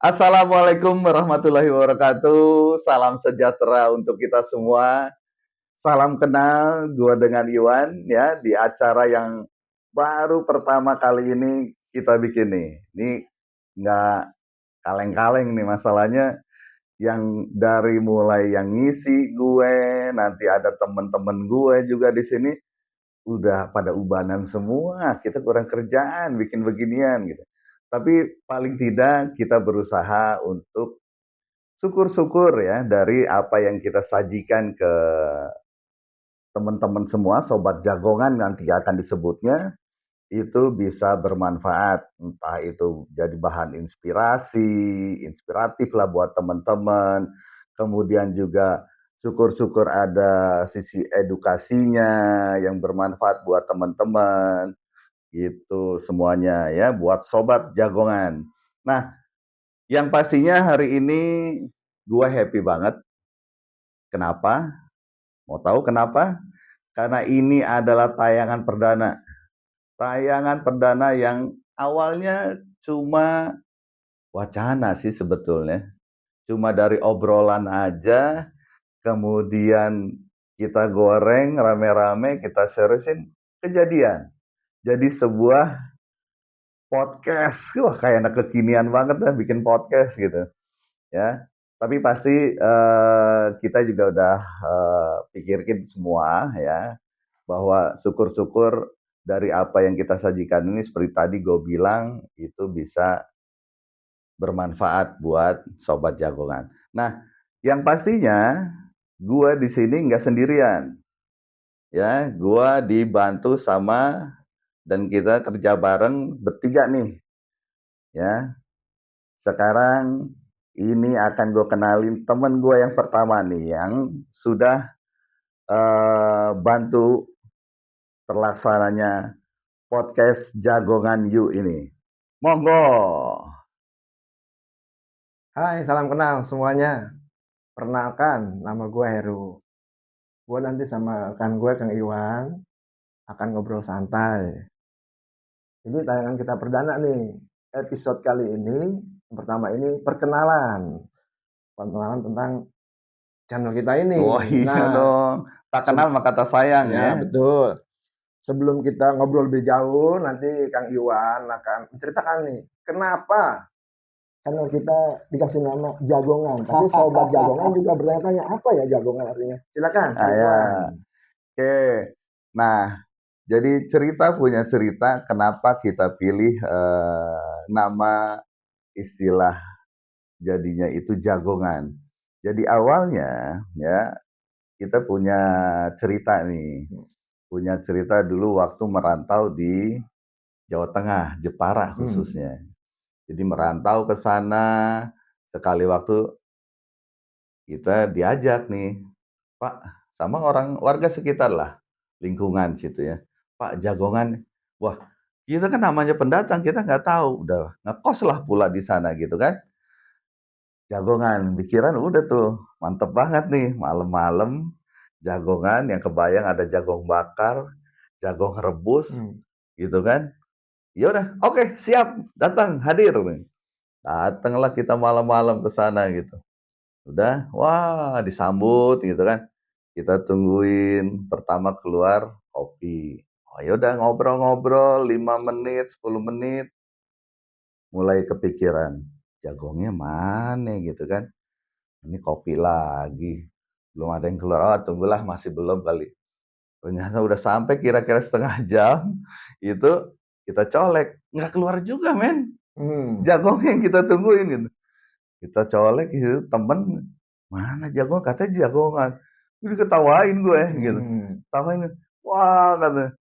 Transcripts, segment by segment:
Assalamualaikum warahmatullahi wabarakatuh. Salam sejahtera untuk kita semua. Salam kenal, gua dengan Iwan ya di acara yang baru pertama kali ini kita bikin nih. Ini nggak kaleng-kaleng nih masalahnya yang dari mulai yang ngisi gue, nanti ada temen-temen gue juga di sini udah pada ubanan semua, kita kurang kerjaan bikin beginian gitu. Tapi paling tidak kita berusaha untuk syukur-syukur ya dari apa yang kita sajikan ke teman-teman semua, sobat jagongan nanti akan disebutnya, itu bisa bermanfaat. Entah itu jadi bahan inspirasi, inspiratif lah buat teman-teman. Kemudian juga syukur-syukur ada sisi edukasinya yang bermanfaat buat teman-teman. Gitu semuanya ya buat sobat jagongan. Nah, yang pastinya hari ini gue happy banget. Kenapa? Mau tahu kenapa? Karena ini adalah tayangan perdana. Tayangan perdana yang awalnya cuma wacana sih sebetulnya. Cuma dari obrolan aja, kemudian kita goreng rame-rame, kita seriusin kejadian. Jadi sebuah podcast. Wah, kayak anak kekinian banget lah bikin podcast gitu. Ya, tapi pasti kita juga udah pikirkan semua ya, bahwa syukur-syukur dari apa yang kita sajikan ini seperti tadi gue bilang itu bisa bermanfaat buat sobat jagongan. Nah, yang pastinya gue di sini nggak sendirian, ya, gue dibantu sama dan kita kerja bareng bertiga nih, ya. Sekarang ini akan gue kenalin temen gue yang pertama nih yang sudah bantu terlaksananya podcast Jagongan You ini. Monggo. Hai, salam kenal semuanya. Perkenalkan, nama gue Heru. Gue nanti sama rekan gue, Kang Iwan, akan ngobrol santai. Jadi tayangan kita perdana nih, episode kali ini, yang pertama ini perkenalan. Perkenalan tentang channel kita ini. Oh iya dong. Tak kenal maka tak sayang ya ya. betul. Sebelum kita ngobrol lebih jauh, nanti Kang Iwan akan menceritakan nih, kenapa channel kita dikasih nama Jagongan. Pasti sobat Jagongan juga bertanya-tanya, apa ya Jagongan artinya? Silakan, Kang Nah, ya. Iwan. Oke. Nah, jadi punya cerita kenapa kita pilih nama istilah jadinya itu jagongan. Jadi awalnya ya kita punya cerita nih. Punya cerita dulu waktu merantau di Jawa Tengah, Jepara khususnya. Jadi merantau ke sana, sekali waktu kita diajak nih, Pak, sama orang warga sekitar lah, lingkungan situ ya. Pak, jagongan. Wah, kita kan namanya pendatang, kita nggak tahu. Udah ngekos lah pula di sana gitu kan. Jagongan, pikiran udah tuh, mantep banget nih, malam-malam jagongan yang kebayang ada jagong bakar, jagong rebus, gitu kan. Ya udah, oke, siap, datang, hadir nih. Datanglah kita malam-malam ke sana gitu. Udah, wah disambut gitu kan. Kita tungguin pertama keluar kopi. Oh ya udah ngobrol-ngobrol 5 menit, 10 menit. Mulai kepikiran, jagongnya mana gitu kan. Ini kopi lagi. Belum ada yang keluar. Oh, tunggulah masih belum kali. Ternyata udah sampai kira-kira setengah jam. Itu kita colek. Nggak keluar juga men. Jagung yang kita tungguin gitu. Kita colek gitu, temen, mana jagung? Katanya jagongan. Udah ketawain gue gitu. Ketawain, wah kata,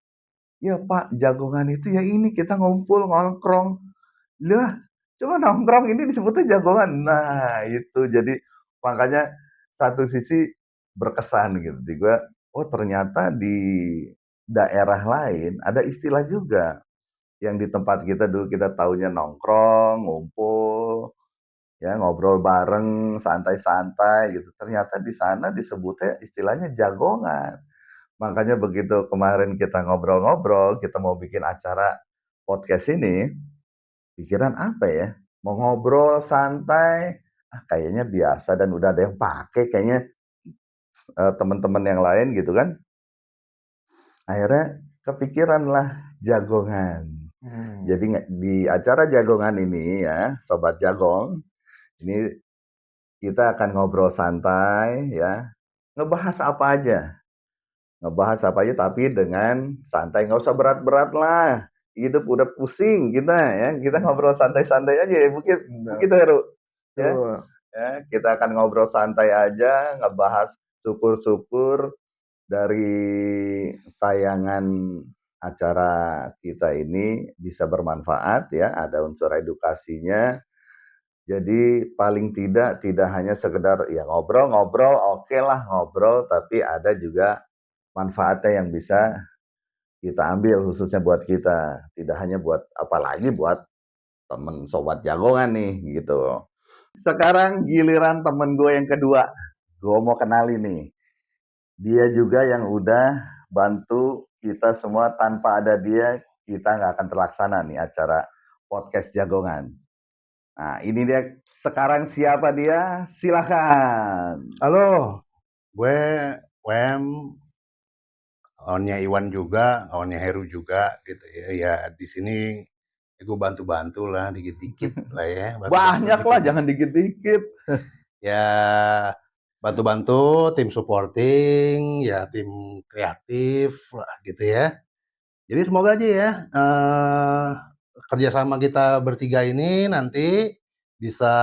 ya Pak, jagongan itu ya ini kita ngumpul nongkrong. Lah, cuma nongkrong ini disebutnya jagongan. Nah itu jadi makanya satu sisi berkesan gitu. Di gue, oh ternyata di daerah lain ada istilah juga. Yang di tempat kita dulu kita taunya nongkrong, ngumpul, ya ngobrol bareng, santai-santai gitu. Ternyata di sana disebutnya istilahnya jagongan. Makanya begitu kemarin kita ngobrol-ngobrol, kita mau bikin acara podcast ini, pikiran apa ya? mau ngobrol santai, kayaknya biasa dan udah ada yang pakai kayaknya teman-teman yang lain gitu kan. Akhirnya kepikiran lah jagongan. Jadi di acara jagongan ini ya, Sobat Jagong, ini kita akan ngobrol santai ya, ngebahas apa aja. Ngebahas apa aja tapi dengan santai, nggak usah berat-berat lah. Hidup udah pusing kita ya, kita ngobrol santai-santai aja ya, begitu Heru. Ya, Tuh. ya, kita akan ngobrol santai aja, ngebahas syukur-syukur dari tayangan acara kita ini bisa bermanfaat ya, ada unsur edukasinya. Jadi paling tidak hanya sekedar ya ngobrol-ngobrol, oke lah ngobrol, tapi ada juga manfaatnya yang bisa kita ambil khususnya buat kita. Tidak hanya buat apalagi buat temen sobat jagongan nih gitu. Sekarang giliran temen gue yang kedua. Gue mau kenalin nih. Dia juga yang udah bantu kita semua, tanpa ada dia kita nggak akan terlaksana nih acara podcast jagongan. Nah ini dia sekarang, siapa dia? Silakan. Halo, gue Wem, kawannya Iwan juga, kawannya Heru juga gitu ya. Ya di sini ya gue bantu-bantu lah dikit-dikit lah ya. Banyak lah, jangan dikit-dikit. Ya bantu-bantu tim supporting, ya tim kreatif lah gitu ya. Jadi semoga aja ya kerjasama kita bertiga ini nanti bisa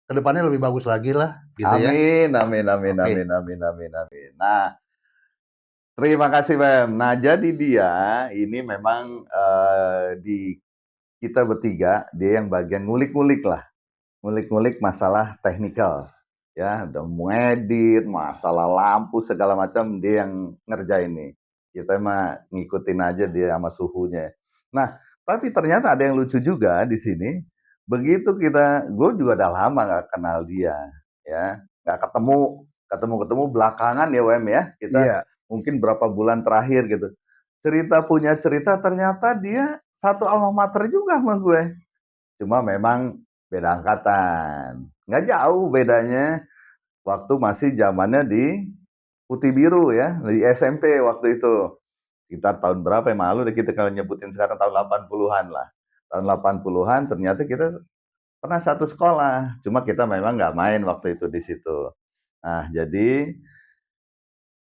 kedepannya lebih bagus lagi lah gitu ya. Amin, amin, amin, Oke. amin, amin, amin, amin. Nah, terima kasih Bem. Nah, jadi dia ini memang di kita bertiga, dia yang bagian ngulik-ngulik lah. Ngulik-ngulik masalah teknikal. Ya, udah mau edit, masalah lampu segala macam dia yang ngerjain nih. Kita mah ngikutin aja dia sama suhunya. Nah, tapi ternyata ada yang lucu juga di sini. Begitu gue juga udah lama nggak kenal dia, ya, nggak ketemu belakangan ya Wem ya. Kita Iya. mungkin berapa bulan terakhir gitu. Punya cerita ternyata dia satu alma mater juga sama gue. Cuma memang beda angkatan. Nggak jauh bedanya, waktu masih zamannya di Putih Biru ya, di SMP waktu itu. Sekitar tahun berapa ya, malu deh kita kalau nyebutin sekarang, tahun 80-an lah. Tahun 80-an ternyata kita pernah satu sekolah. Cuma kita memang nggak main waktu itu di situ. Nah, jadi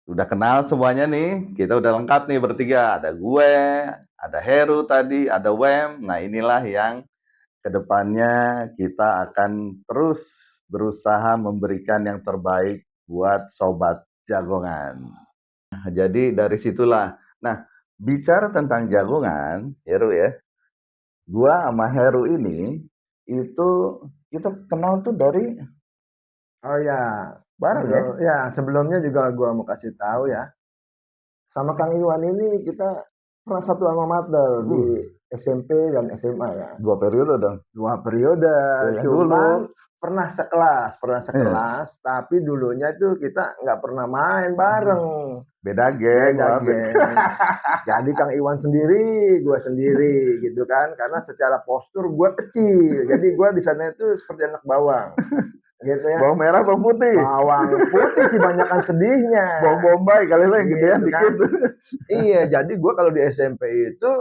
udah kenal semuanya nih. Kita udah lengkap nih bertiga. Ada gue, ada Heru tadi, ada Wem. Nah, inilah yang kedepannya kita akan terus berusaha memberikan yang terbaik buat sobat jagongan. Nah, jadi dari situlah. Nah, bicara tentang jagongan, Heru ya, gua sama Heru ini itu kita kenal tuh dari Oh ya, bareng ya. sebelumnya juga gua mau kasih tahu ya. Sama Kang Iwan ini kita pernah satu alma mater di SMP dan SMA ya. 2 periode dong. 2 periode. Ya, Cuman dulu. pernah sekelas, tapi dulunya tuh kita nggak pernah main bareng. Beda geng. Jadi Kang Iwan sendiri, gue sendiri gitu kan. Karena secara postur gue kecil. Jadi gue di sana itu seperti anak bawang. Gitu ya. Bawang merah, bawang putih. Bawang putih sih banyakan sedihnya. Bawang bombay kali lah yang gedean Gitu kan. dikit. Iya, jadi gue kalau di SMP itu,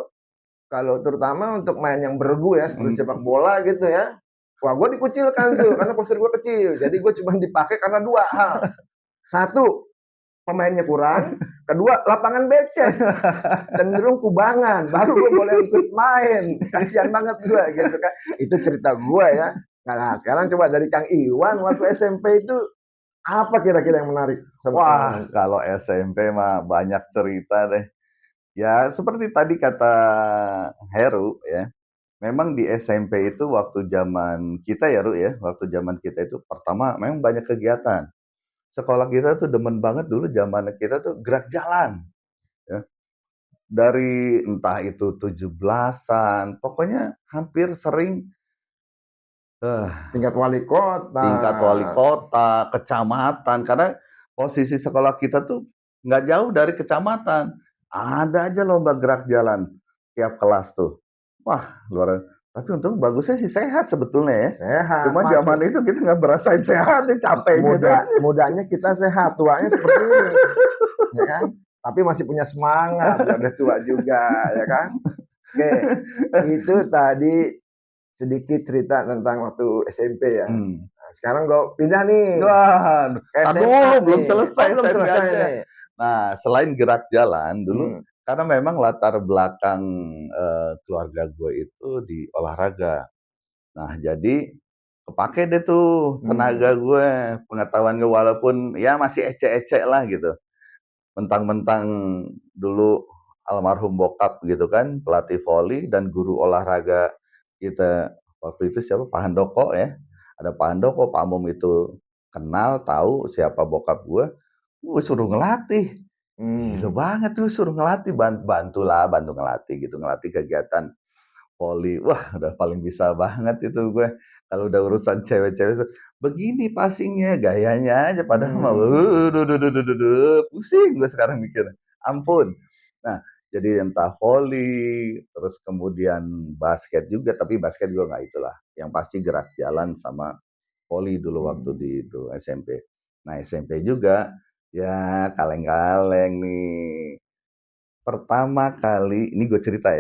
kalau terutama untuk main yang bergu ya, seperti sepak bola gitu ya, wah gue dikucilkan tuh, karena postur gue kecil. Jadi gue cuma dipakai karena 2 hal. 1, pemainnya kurang. Kedua, lapangan becek. Cenderung kubangan. Baru gue boleh ikut main. Kasian banget gue gitu kan. Itu cerita gue ya. Nah, sekarang coba dari Kang Iwan waktu SMP itu, apa kira-kira yang menarik? Wah, kalau SMP mah banyak cerita deh. Ya, seperti tadi kata Heru ya. Memang di SMP itu waktu zaman kita ya, Ru ya. Waktu zaman kita itu pertama memang banyak kegiatan. Sekolah kita tuh demen banget dulu, zaman kita tuh gerak jalan. Ya. Dari entah itu 17-an, pokoknya hampir sering tingkat wali kota, kecamatan, karena posisi sekolah kita tuh nggak jauh dari kecamatan. Ada aja lomba gerak jalan tiap kelas tuh. Wah, luar. Tapi untung bagusnya sih sehat sebetulnya ya. Sehat, Cuma zaman itu kita nggak berasain sehat nih, capeknya tuh. mudanya kita sehat, tuanya seperti ini, ya kan? Tapi masih punya semangat, ya udah tua juga, ya kan? Oke, itu tadi sedikit cerita tentang waktu SMP ya. Nah, sekarang gue pindah nih Wah, ke SMA aduh, belum nih. selesai, belum SMP selesai aja. nih. Nah, selain gerak jalan dulu, Hmm. karena memang latar belakang keluarga gue itu di olahraga. Nah, jadi kepake deh tuh tenaga gue, pengetahuan gue, walaupun ya masih ecek-ecek lah gitu. Mentang-mentang dulu almarhum bokap gitu kan, pelatih voli dan guru olahraga kita waktu itu siapa? Pak Handoko ya. Ada Pak Handoko, Pak Mum itu kenal, tahu siapa bokap gue suruh ngelatih. Gila banget tuh suruh ngelatih, bantu ngelatih gitu, ngelatih kegiatan voli. Wah, udah paling bisa banget itu gue. Kalau udah urusan cewek-cewek, begini passingnya, gayanya aja. Padahal mah, pusing gue sekarang mikir. Ampun. Nah, jadi entah voli, terus kemudian basket juga, tapi basket juga nggak itulah. Yang pasti gerak jalan sama voli dulu waktu di itu SMP. Nah, SMP juga, ya kaleng-kaleng nih. Pertama kali, ini gue cerita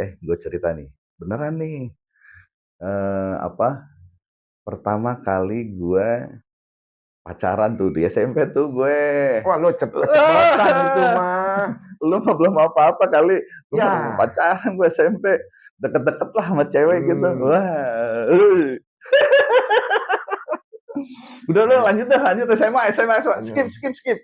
nih. Beneran nih, pertama kali gue pacaran tuh di SMP tuh gue. Wah, lo keceplosan itu mah. Lu mah belum apa-apa kali. Gue Ya. pacaran gue SMP. Deket-deket lah sama cewek gitu. Wah. Udah lu lanjut SMA. Skip.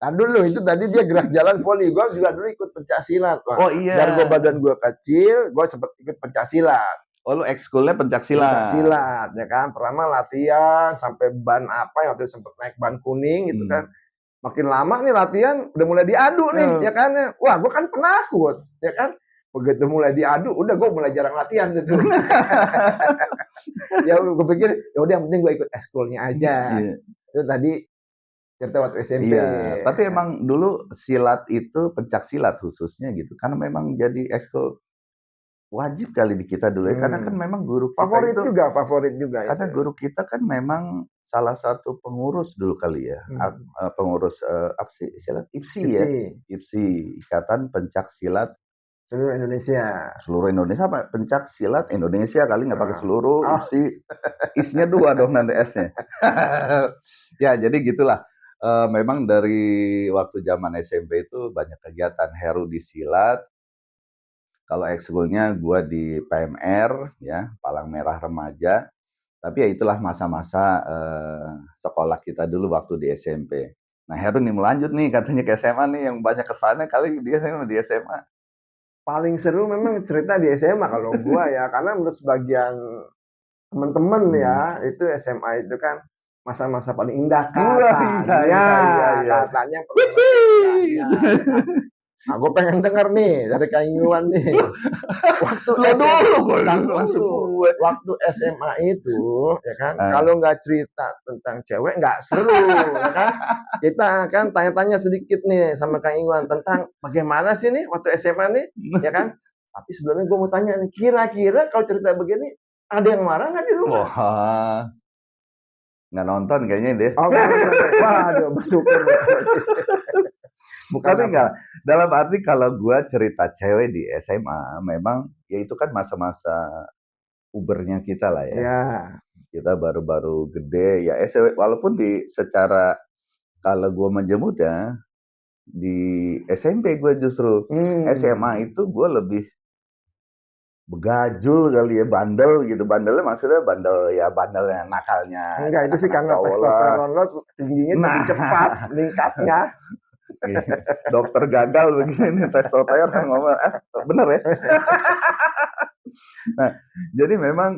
Dulu itu tadi dia gerak jalan voli, gue juga dulu ikut pencak silat, Pak. Oh iya. Biar badan gue kecil, gue sempet ikut pencak silat. Oh lu ekskulnya pencak silat. Pencak silat, ya kan. Pertama latihan sampai ban apa yang waktu itu sempet naik ban kuning gitu kan. Makin lama nih latihan udah mulai diadu nih, ya kan. Wah, gue kan penakut, ya kan. Begitu mulai diadu, udah gue mulai jarang latihan gitu. Ya gue pikir, ya udah yang penting gue ikut ekskulnya aja. Itu tadi cerita waktu SMP. Iya, tapi emang dulu silat itu pencak silat khususnya gitu, karena memang jadi ekskul wajib kali di kita dulu ya, karena kan memang guru kita favorit juga. Karena itu. guru kita kan memang salah satu pengurus dulu kali ya, pengurus apa sih istilah IPSI ya, IPSI Ikatan Pencak Silat Seluruh Indonesia apa pencak silat Indonesia kali nggak pakai seluruh IPSI, isnya 2 dong nanti S-nya. Ya jadi gitulah. Memang dari waktu zaman SMP itu banyak kegiatan Heru di silat. Kalau ekskulnya gue di PMR ya, Palang Merah Remaja. Tapi ya itulah masa-masa sekolah kita dulu waktu di SMP. Nah Heru nih melanjut nih katanya ke SMA nih yang banyak kesannya kali dia di SMA. Paling seru memang cerita di SMA kalau gue ya, karena menurut sebagian teman-teman ya itu SMA itu kan masa-masa paling indah katanya. Nah, gue pengen denger nih dari Kang Iwan nih. Waktu SMA itu, ya kan, kalau nggak cerita tentang cewek nggak seru, ya kan? Kita kan tanya-tanya sedikit nih sama Kang Iwan tentang bagaimana sih nih waktu SMA nih, ya kan? Tapi sebelumnya gue mau tanya nih, kira-kira kalau cerita begini ada yang marah nggak di rumah? Wah, nggak nonton kayaknya deh. Waduh, bersyukur. Bukan enggak. Dalam arti kalau gue cerita cewek di SMA, memang ya itu kan masa-masa ubernya kita lah ya. Kita baru-baru gede ya. Walaupun secara kalau gue menjemput ya di SMP gue justru SMA itu gue lebih begajul kali ya, bandel gitu. Bandelnya maksudnya bandelnya nakalnya. Enggak, itu sih karena testosteron lo tingginya lebih cepat meningkatnya. Dokter gagal begini nih, testosteron ngomong, bener ya? Nah, jadi memang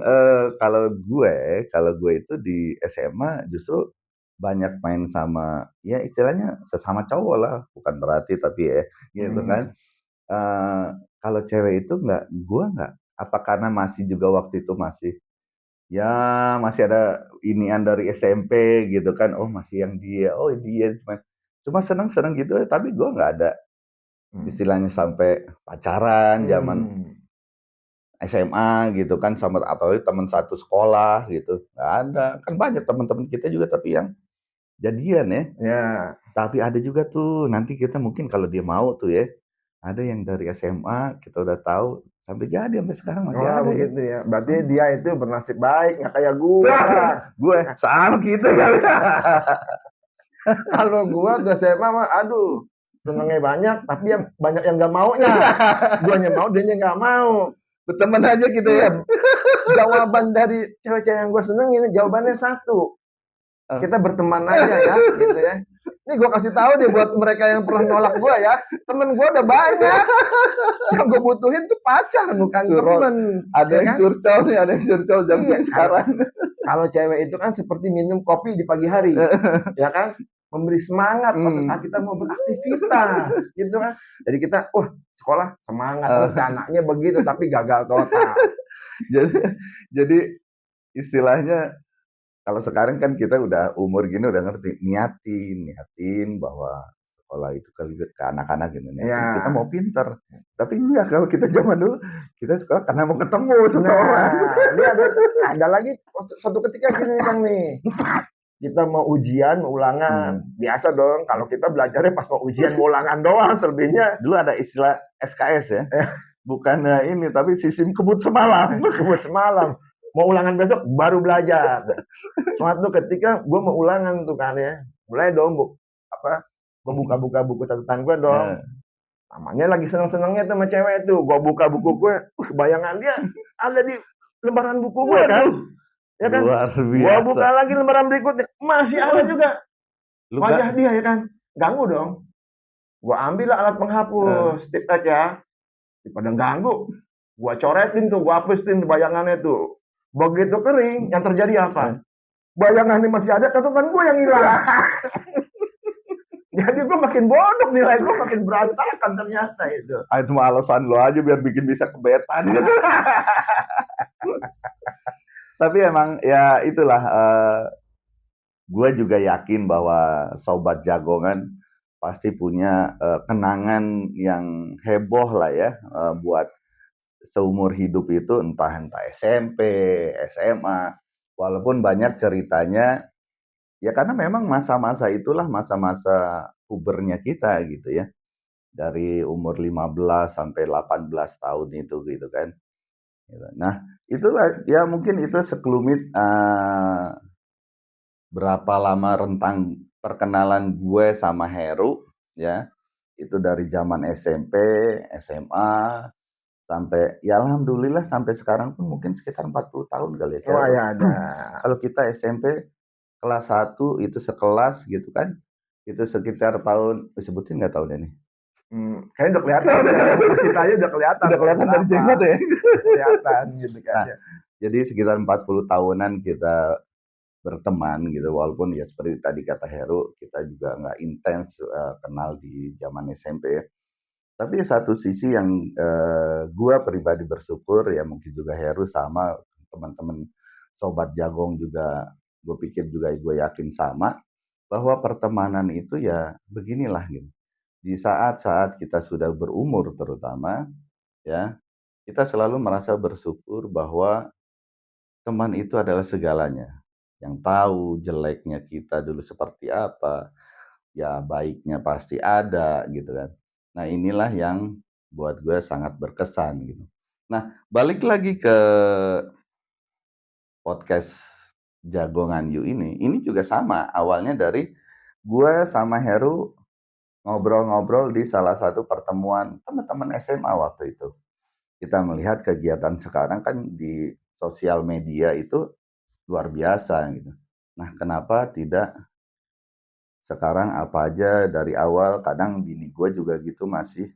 kalau gue itu di SMA justru banyak main sama, ya istilahnya sesama cowok lah, bukan berarti tapi ya, gitu kan. Kalau cewek itu gue nggak, apa karena masih juga waktu itu masih ada inian dari SMP gitu kan, oh masih yang dia, cuma seneng gitu, tapi gue nggak ada istilahnya sampai pacaran zaman SMA gitu kan, sama apalagi teman satu sekolah gitu, nggak ada. Kan banyak teman-teman kita juga tapi yang jadian ya. Ya. Tapi ada juga tuh nanti kita mungkin kalau dia mau tuh ya, ada yang dari SMA kita udah tahu sampai jadi sampai sekarang masih Wah, ada ya. begitu ya. Berarti dia itu bernasib baik, nggak kayak gua. Gue sama gitu kali. Kalau gua ke SMA mah, aduh, senengnya banyak, tapi yang banyak yang nggak maunya. Guanya mau, dianya nggak mau. Berteman aja gitu ya. Iya, jawaban dari cewek-cewek yang gua senengin, jawabannya satu. Kita berteman aja ya, gitu ya. Ini gua kasih tahu deh buat mereka yang pernah nolak gua ya. Temen gua udah banyak. Yang gua butuhin tuh pacar, bukan Surot. temen. Ada Ya yang kan? curcol nih, ada yang curcol jam Iya, sekarang. Kalau cewek itu kan seperti minum kopi di pagi hari, ya kan? Memberi semangat pada saat kita mau beraktivitas, gitu kan? Jadi kita, sekolah semangat, anaknya begitu, tapi gagal total. jadi istilahnya kalau sekarang kan kita udah umur gini udah ngerti, niatin bahwa sekolah itu ke anak-anak gitu, niatin Ya. kita mau pinter. Tapi enggak, kalau kita zaman dulu kita sekolah karena mau ketemu seseorang. Nah, ini ada lagi suatu ketika gini Kang nih. Kita mau ujian, mau ulangan. Biasa dong, kalau kita belajarnya pas mau ujian, mau ulangan doang, selebihnya. Dulu ada istilah SKS ya. Bukan ini, tapi sistem kebut semalam. Kebut semalam. Mau ulangan besok, baru belajar. Suatu ketika gue mau ulangan tuh kan ya. Mulai dong, gue buka-buka buku catatan gue dong. Namanya lagi seneng-senengnya sama cewek tuh. Gue buka buku gue, bayangan dia ada di lembaran buku gue kan. Ya kan? Luar biasa. Gua buka lagi lembaran berikutnya, masih ada juga wajah dia ya kan. Ganggu dong. Gua ambil lah alat penghapus, tip ya. Daripada ganggu, gua coretin tuh, gua hapusin bayangannya tuh. Begitu kering, yang terjadi apa? Bayangannya masih ada, catatan gua yang hilang. Jadi gua makin bodoh, nilai gua makin berantakan ternyata itu. Itu mah alasan lo aja biar bikin bisa kebetan gitu. Tapi emang ya itulah, gue juga yakin bahwa sobat jagongan pasti punya kenangan yang heboh lah ya, buat seumur hidup itu, entah SMP, SMA, walaupun banyak ceritanya ya karena memang masa-masa itulah masa-masa pubernya kita gitu ya, dari umur 15 sampai 18 tahun itu gitu kan. Nah, itulah ya mungkin itu sekelumit berapa lama rentang perkenalan gue sama Heru ya. Itu dari zaman SMP, SMA sampai ya alhamdulillah sampai sekarang pun mungkin sekitar 40 tahun kali ya. Oh ya ada. Kalau kita SMP kelas 1 itu sekelas gitu kan. Itu sekitar tahun, sebutin nggak tahunnya nih? Kayaknya udah kelihatan. Kita aja udah kelihatan. Udah kelihatan dari jenggot ya. Kelihatan gitu kan. Nah, jadi sekitar 40 tahunan kita berteman gitu, walaupun ya seperti tadi kata Heru, kita juga nggak intens kenal di zaman SMP ya. Tapi satu sisi yang gue pribadi bersyukur ya, mungkin juga Heru sama teman-teman sobat jagong juga, gue pikir juga gue yakin sama, bahwa pertemanan itu ya beginilah gitu. Di saat-saat kita sudah berumur terutama, ya kita selalu merasa bersyukur bahwa teman itu adalah segalanya. Yang tahu jeleknya kita dulu seperti apa, ya baiknya pasti ada gitu kan. Nah inilah yang buat gue sangat berkesan gitu. Nah balik lagi ke podcast Jagongan You ini juga sama. Awalnya dari gue sama Heru ngobrol-ngobrol di salah satu pertemuan teman-teman SMA waktu itu. Kita melihat kegiatan sekarang kan di sosial media itu luar biasa gitu. Nah, kenapa tidak sekarang apa aja dari awal, kadang bini gue juga gitu masih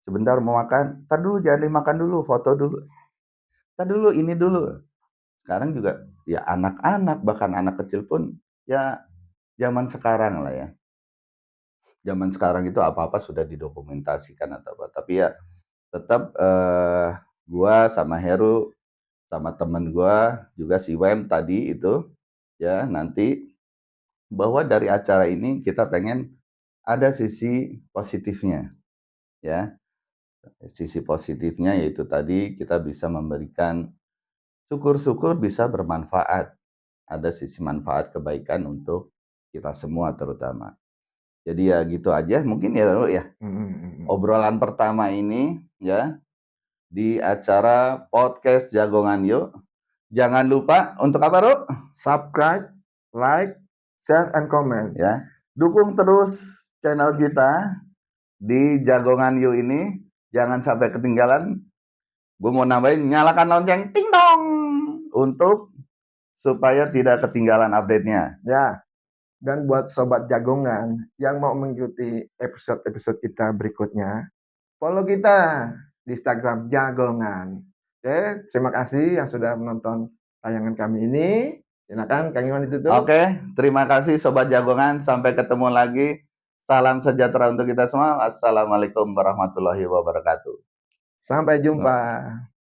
sebentar mau makan, tar dulu jangan dimakan dulu, foto dulu. Tar dulu ini dulu. Sekarang juga ya anak-anak, bahkan anak kecil pun ya zaman sekarang lah ya. Zaman sekarang itu apa-apa sudah didokumentasikan atau apa. Tapi ya tetap gua sama Heru sama temen gua juga si Wem tadi itu ya nanti bahwa dari acara ini kita pengen ada sisi positifnya ya. Sisi positifnya yaitu tadi kita bisa memberikan syukur-syukur bisa bermanfaat. Ada sisi manfaat kebaikan untuk kita semua terutama. Jadi ya gitu aja mungkin ya Ru ya. Obrolan pertama ini ya di acara podcast Jagongan Yuk. Jangan lupa untuk apa Ru? Subscribe, like, share, and comment. Ya, dukung terus channel kita di Jagongan Yuk ini. Jangan sampai ketinggalan. Gue mau nambahin nyalakan lonceng ting dong untuk supaya tidak ketinggalan update-nya. Ya, dan buat sobat jagongan yang mau mengikuti episode-episode kita berikutnya, follow kita di Instagram Jagongan. Oke, terima kasih yang sudah menonton tayangan kami ini. Silakan Kang Iwan ditutup. Oke, terima kasih sobat jagongan. Sampai ketemu lagi. Salam sejahtera untuk kita semua. Assalamualaikum warahmatullahi wabarakatuh. Sampai jumpa.